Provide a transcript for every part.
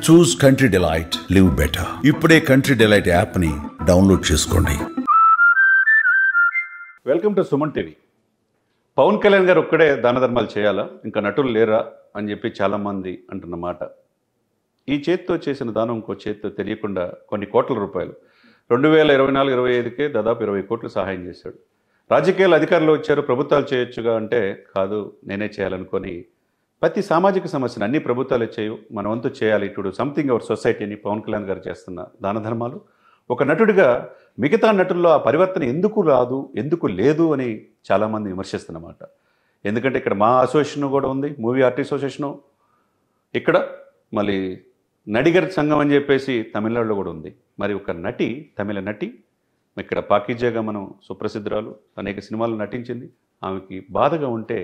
చూస్ country delight, live better. ఇప్పుడే country delight యాప్ని download చేసుకోండి. Welcome to Suman TV. Pawan Kalyan గారు ఒక్కడే దాన ధర్మాలు చేయాలా, ఇంకా నటులు లేరా అని చెప్పి చాలామంది అంటున్న మాట. ఈ చేతితో చేసిన దానం ఇంకో చేతితో తెలియకుండా కొన్ని కోట్ల రూపాయలు 2024-25కే దాదాపు 20 కోట్లు సహాయం చేశాడు. రాజకీయాలు అధికారంలో వచ్చారు, ప్రభుత్వాలు చేయొచ్చుగా అంటే కాదు, నేనే చేయాలనుకొని ప్రతి సామాజిక సమస్యను అన్ని ప్రభుత్వాలు చేయవు, మన వంతు చేయాలి, టు సంథింగ్ అవర్ సొసైటీని పవన్ కళ్యాణ్ గారు చేస్తున్న దాన ధర్మాలు. ఒక నటుడిగా మిగతా నటుల్లో ఆ పరివర్తన ఎందుకు రాదు, ఎందుకు లేదు అని చాలామంది విమర్శిస్తున్నమాట. ఎందుకంటే ఇక్కడ మా అసోసియేషన్ కూడా ఉంది, మూవీ ఆర్టిస్ట్ అసోసియేషను, ఇక్కడ మళ్ళీ నడిగర్ సంఘం అని చెప్పేసి తమిళనాడులో కూడా ఉంది. మరి ఒక నటి, తమిళ నటి, ఇక్కడ పాకీజాగా మనం సుప్రసిద్ధురాలు, అనేక సినిమాలు నటించింది, ఆమెకి బాధగా ఉంటే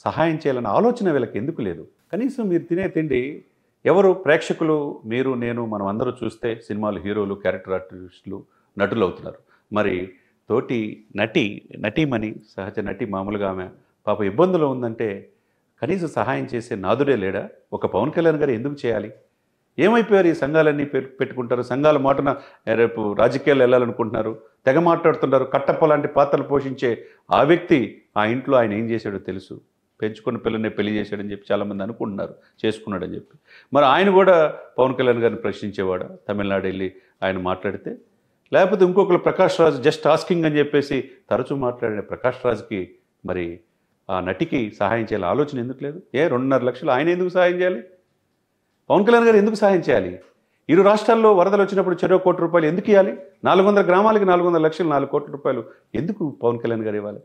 సహాయం చేయాలన్న ఆలోచన వీళ్ళకి ఎందుకు లేదు? కనీసం మీరు తినే తిండి ఎవరు ప్రేక్షకులు, మీరు నేను మనం అందరూ చూస్తే సినిమాలు హీరోలు, క్యారెక్టర్ ఆర్టిస్టులు, నటులు అవుతున్నారు. మరి తోటి నటీమణి, సహజ నటి, మామూలుగా ఆమె పాప ఇబ్బందులు ఉందంటే కనీసం సహాయం చేసే నాదుడే లేడా? ఒక పవన్ కళ్యాణ్ గారు ఎందుకు చేయాలి? ఏమైపోయారు ఈ సంఘాలన్నీ పెట్టుకుంటారు, సంఘాల మాటన రేపు రాజకీయాలు వెళ్ళాలనుకుంటున్నారు, తెగ మాట్లాడుతున్నారు. కట్టప్ప లాంటి పాత్రలు పోషించే ఆ వ్యక్తి ఆ ఇంట్లో ఆయన ఏం చేశాడో తెలుసు, పెంచుకున్న పిల్లల్ని పెళ్లి చేశాడని చెప్పి చాలామంది అనుకుంటున్నారు, చేసుకున్నాడని చెప్పి. మరి ఆయన కూడా పవన్ కళ్యాణ్ గారిని ప్రశ్నించేవాడా తమిళనాడు వెళ్ళి ఆయన మాట్లాడితే? లేకపోతే ఇంకొకరు ప్రకాష్ రాజ్ జస్ట్ ఆస్కింగ్ అని చెప్పేసి తరచూ మాట్లాడిన ప్రకాష్ రాజ్కి మరి ఆ నటికి సహాయం చేయాలి ఆలోచన ఎందుకు లేదు? 2.5 లక్షలు ఆయన ఎందుకు సహాయం చేయాలి? పవన్ కళ్యాణ్ గారు ఎందుకు సహాయం చేయాలి? ఇరు రాష్ట్రాల్లో వరదలు వచ్చినప్పుడు చెరో కోటి రూపాయలు ఎందుకు ఇవ్వాలి? 400 గ్రామాలకి 400 లక్షలు, 4 కోట్ల రూపాయలు ఎందుకు పవన్ కళ్యాణ్ గారు ఇవ్వాలి?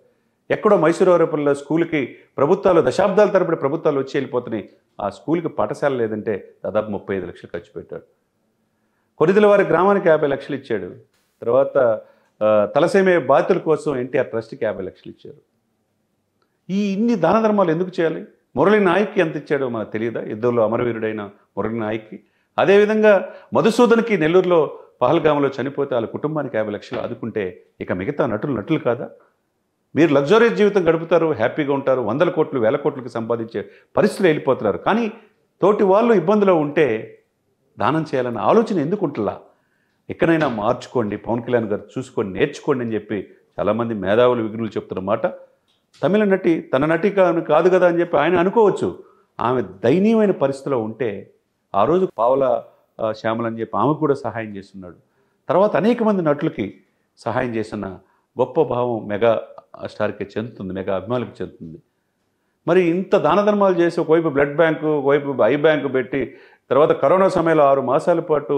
ఎక్కడో మైసూరుపల్లిలో స్కూల్కి ప్రభుత్వాలు దశాబ్దాల తరబడి ప్రభుత్వాలు వచ్చి వెళ్ళిపోతున్నాయి, ఆ స్కూల్కి పాఠశాల లేదంటే దాదాపు 35 లక్షలు ఖర్చు పెట్టాడు. కొరిదిల వారి గ్రామానికి 50 లక్షలు ఇచ్చాడు. తర్వాత తలసేమే బాధితుల కోసం ఎన్టీఆర్ ట్రస్ట్కి 50 లక్షలు ఇచ్చారు. ఇన్ని దాన ధర్మాలు ఎందుకు చేయాలి? మురళీ నాయక్కి ఎంత ఇచ్చాడో మనకు తెలియదా? యుద్ధంలో అమరవీరుడైన మురళీ నాయక్కి. అదేవిధంగా మధుసూదన్కి నెల్లూరులో పహల్గామ్లో చనిపోతే వాళ్ళ కుటుంబానికి 50 లక్షలు ఆదుకుంటే ఇక మిగతా నటులు కాదా? మీరు లగ్జరీస్ జీవితం గడుపుతారు, హ్యాపీగా ఉంటారు, 100 కోట్లు 1000 కోట్లకి సంపాదించే పరిస్థితులు వెళ్ళిపోతున్నారు. కానీ తోటి వాళ్ళు ఇబ్బందులో ఉంటే దానం చేయాలన్న ఆలోచన ఎందుకు ఉంటుందా? ఎక్కడైనా మార్చుకోండి, పవన్ కళ్యాణ్ గారు చూసుకొని నేర్చుకోండి అని చెప్పి చాలామంది మేధావులు, విఘ్నులు చెప్తున్నమాట. తమిళ నటి తన నటి కాదు కదా అని చెప్పి ఆయన అనుకోవచ్చు. ఆమె దయనీయమైన పరిస్థితిలో ఉంటే ఆ రోజు పావల శ్యామల అని చెప్పి ఆమెకు కూడా సహాయం చేస్తున్నాడు. తర్వాత అనేక మంది నటులకి సహాయం చేసిన గొప్ప భావం మెగా స్టార్కి చెందుతుంది, మెగా అభిమానులకు చెందుతుంది. మరి ఇంత దాన ధర్మాలు చేసి ఒకవైపు బ్లడ్ బ్యాంకు, ఒకవైపు ఐ బ్యాంకు పెట్టి, తర్వాత కరోనా సమయంలో 6 మాసాల పాటు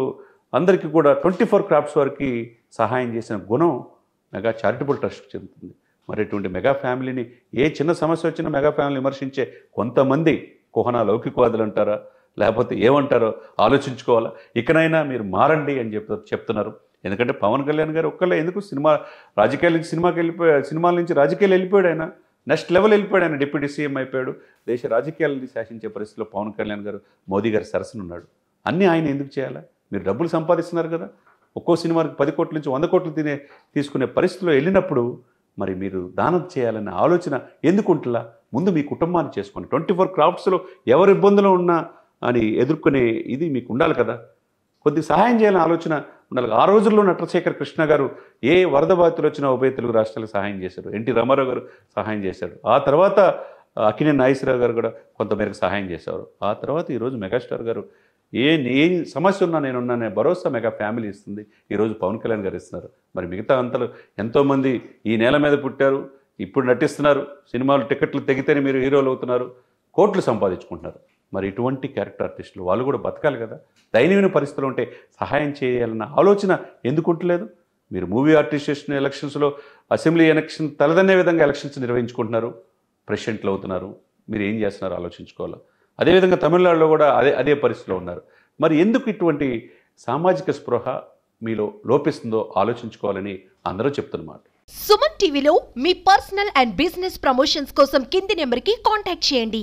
అందరికీ కూడా 24 క్రాఫ్ట్స్ వరకు సహాయం చేసిన గుణం మెగా చారిటబుల్ ట్రస్ట్కి చెందుతుంది. మరి ఇటువంటి మెగా ఫ్యామిలీని ఏ చిన్న సమస్య వచ్చినా మెగా ఫ్యామిలీ విమర్శించే కొంతమంది కుహనా లౌకికవాదులు అంటారా, లేకపోతే ఏమంటారో ఆలోచించుకోవాలా. ఇకనైనా మీరు మారండి అని చెప్తున్నారు. ఎందుకంటే పవన్ కళ్యాణ్ గారు ఒక్కళ్ళే ఎందుకు రాజకీయాల నుంచి సినిమాల నుంచి రాజకీయాలు వెళ్ళిపోయాడు. ఆయన నెక్స్ట్ లెవెల్ వెళ్ళిపోయాడు. ఆయన డిప్యూటీ సీఎం అయిపోయాడు. దేశ రాజకీయాలని శాసించే పరిస్థితిలో పవన్ కళ్యాణ్ గారు మోదీ గారి సరసనున్నాడు. అన్నీ ఆయన ఎందుకు చేయాలా? మీరు డబ్బులు సంపాదిస్తున్నారు కదా, ఒక్కో సినిమాకి 10 కోట్ల నుంచి 100 కోట్లు తీసుకునే పరిస్థితిలో వెళ్ళినప్పుడు మరి మీరు దానం చేయాలనే ఆలోచన ఎందుకు ఉంటుందా? ముందు మీ కుటుంబాన్ని చేసుకోండి. 24 క్రాఫ్ట్స్లో ఎవరు ఇబ్బందులు ఉన్నా అని ఎదుర్కొనే ఇది మీకు ఉండాలి కదా. కొద్ది సహాయం చేయాలని ఆలోచన ఉండాలి. ఆ రోజుల్లో నటశేఖర్ కృష్ణ గారు ఏ వరద బాధితులు వచ్చినా ఉభయ తెలుగు రాష్ట్రాలకు సహాయం చేశారు. ఎన్టీ రామారావు గారు సహాయం చేశారు. ఆ తర్వాత అక్కినేని నాగేశ్వరరావు గారు కూడా కొంతమేరకు సహాయం చేశారు. ఆ తర్వాత ఈరోజు మెగాస్టార్ గారు ఏ సమస్య ఉన్నా నేనున్నానే భరోసా మెగా ఫ్యామిలీ ఇస్తుంది. ఈరోజు పవన్ కళ్యాణ్ గారు ఇస్తున్నారు. మరి మిగతా అంతలు ఎంతోమంది ఈ నేల మీద పుట్టారు, ఇప్పుడు నటిస్తున్నారు, సినిమాలు టికెట్లు తెగితేనే మీరు హీరోలు అవుతున్నారు, కోట్లు సంపాదించుకుంటున్నారు. మరి ఇటువంటి క్యారెక్టర్ ఆర్టిస్టులు వాళ్ళు కూడా బతకాలి కదా. దయనీయమైన పరిస్థితులు ఉంటే సహాయం చేయాలన్న ఆలోచన ఎందుకు ఉంటలేదు? మీరు మూవీ ఆర్టిస్ట్ ఎలక్షన్స్లో అసెంబ్లీ ఎలక్షన్ తలదన్నే విధంగా ఎలక్షన్స్ నిర్వహించుకుంటున్నారు, ప్రెసిడెంట్లు అవుతున్నారు. మీరు ఏం చేస్తున్నారు ఆలోచించుకోవాలి. అదేవిధంగా తమిళనాడులో కూడా అదే పరిస్థితిలో ఉన్నారు. మరి ఎందుకు ఇటువంటి సామాజిక స్పృహ మీలో లోపిస్తుందో ఆలోచించుకోవాలని అందరూ చెప్తున్నమాట. సుమన్ టీవీలో మీ పర్సనల్ అండ్ బిజినెస్ ప్రమోషన్స్ కోసం కింది నెంబర్కి కాంటాక్ట్ చేయండి.